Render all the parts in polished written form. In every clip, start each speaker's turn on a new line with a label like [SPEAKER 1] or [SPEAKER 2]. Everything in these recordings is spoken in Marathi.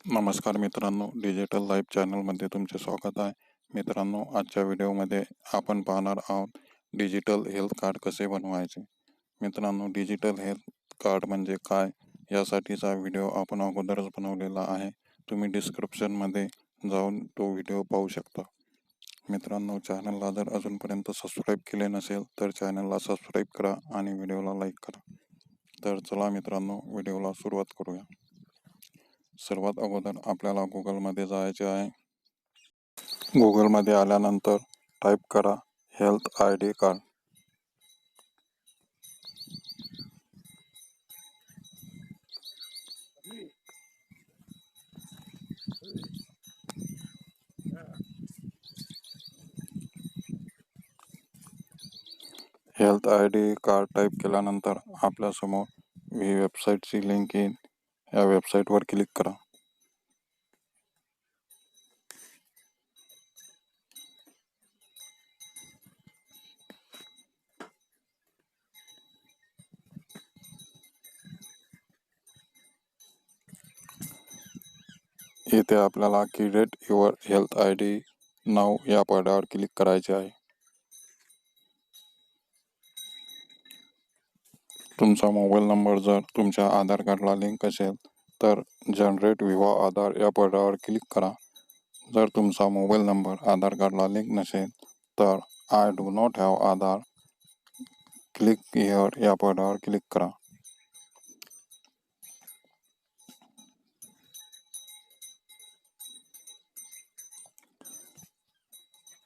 [SPEAKER 1] नमस्कार मित्रांनो, डिजिटल लाईफ चॅनलमध्ये तुमचे स्वागत आहे. मित्रांनो, आजच्या व्हिडिओमध्ये आपण पाहणार आहोत डिजिटल हेल्थ कार्ड कसे बनवायचे. मित्रांनो, डिजिटल हेल्थ कार्ड म्हणजे काय यासाठीचा व्हिडिओ आपण अगोदरच बनवलेला आहे. तुम्ही डिस्क्रिप्शनमध्ये जाऊन तो व्हिडिओ पाहू शकता. मित्रांनो, चॅनलला जर अजूनपर्यंत सबस्क्राईब केले नसेल तर चॅनलला सबस्क्राईब करा आणि व्हिडिओला लाईक करा. तर चला मित्रांनो, व्हिडिओला सुरुवात करूया. सर्वात अगोदर आपल्याला गुगलमध्ये जायचे आहे. गुगलमध्ये आल्यानंतर टाईप करा health ID card. Health ID card type केल्यानंतर आपल्यासमोर ही वेबसाईटची लिंक येईल. या वेबसाईटवर क्लिक करा. इथे आपल्याला क्रिएट युअर हेल्थ ID नाव या पडावर क्लिक करायचे आहे. तुमचा मोबाईल नंबर जर तुमच्या आधार कार्डला लिंक असेल तर जनरेट विवाह आधार या पडावर क्लिक करा. जर तुमचा मोबाईल नंबर आधार कार्डला लिंक नसेल तर I do not have Aadhaar click here या पडावर क्लिक करा.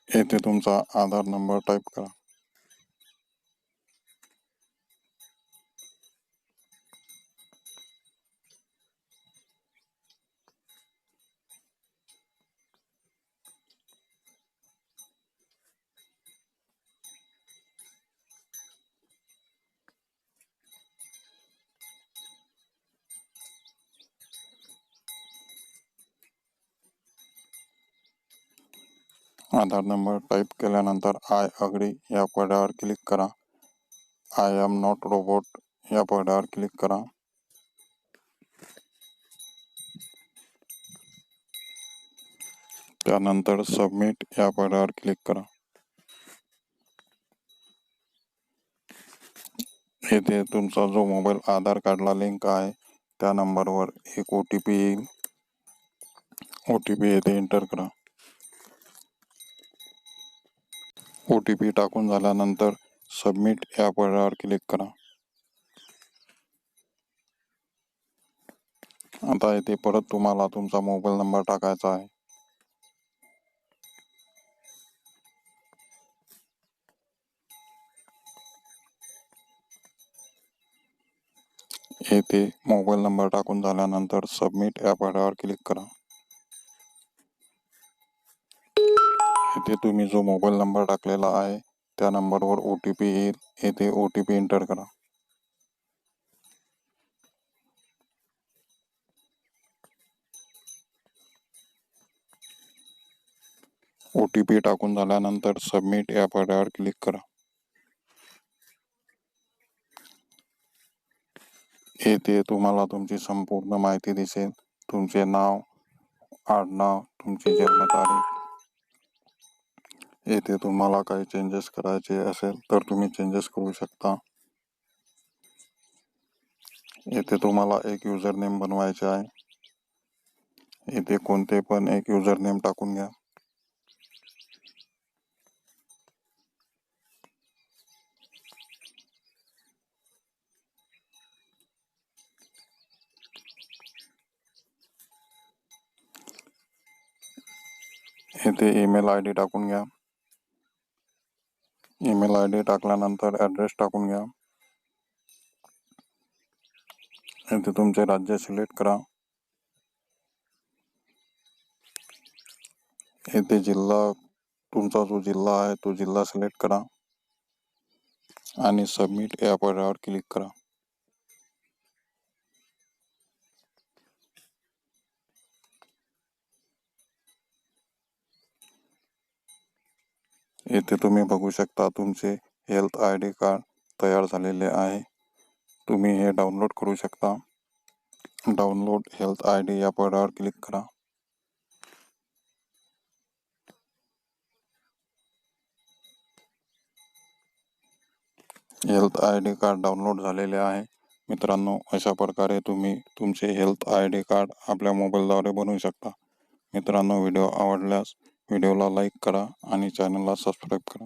[SPEAKER 1] येथे तुमचा आधार नंबर टाईप करा. आधार नंबर टाईप केल्यानंतर आय अग्री या पडावर क्लिक करा. आय एम नॉट रोबोट या पडावर क्लिक करा. त्यानंतर सबमिट या पडावर क्लिक करा. येथे तुमचा जो मोबाईल आधार कार्डला लिंक आहे त्या नंबरवर एक OTP येईल. OTP येथे एंटर करा. OTP टाकून झाल्यानंतर सबमिट या पडावर क्लिक करा. आता येथे परत तुम्हाला तुमचा मोबाईल नंबर टाकायचा आहे. येथे मोबाईल नंबर टाकून झाल्यानंतर सबमिट या पडावर क्लिक करा. येथे तुम्ही जो मोबाईल नंबर टाकलेला आहे त्या नंबरवर OTP येईल. येथे OTP एंटर करा. OTP टाकून झाल्यानंतर सबमिट या पडावर क्लिक करा. येथे तुम्हाला तुमची संपूर्ण माहिती दिसेल. तुमचे नाव, आडनाव, तुमची जन्मतारीख. येथे तुम्हाला काही चेंजेस करायचे असेल तर तुम्ही चेंजेस करू शकता. येथे तुम्हाला एक युजर नेम बनवायचे आहे. येथे कोणते पण एक युजर नेम टाकून घ्या. येथे ईमेल ID टाकून घ्या. ईमेल ID टाकल्यानंतर ॲड्रेस टाकून घ्या. येथे तुमचे राज्य सिलेक्ट करा. येथे जिल्हा, तुमचा जो जिल्हा आहे तो जिल्हा सिलेक्ट करा आणि सबमिट या पडावर क्लिक करा. येथे तुम्ही बघू शकता तुमचे हेल्थ ID कार्ड तयार झालेले आहे. तुम्ही हे डाउनलोड करू शकता डाउनलोड हेल्थ ID या पर्यायावर क्लिक करा. हेल्थ ID कार्ड डाउनलोड झालेले आहे. मित्रांनो, अशा प्रकारे तुम्ही तुमचे हेल्थ ID कार्ड आपल्या मोबाईलद्वारे बनवू शकता. मित्रांनो, व्हिडिओ आवडल्यास व्हिडिओला लाईक करा आणि चॅनलला सबस्क्राईब करा.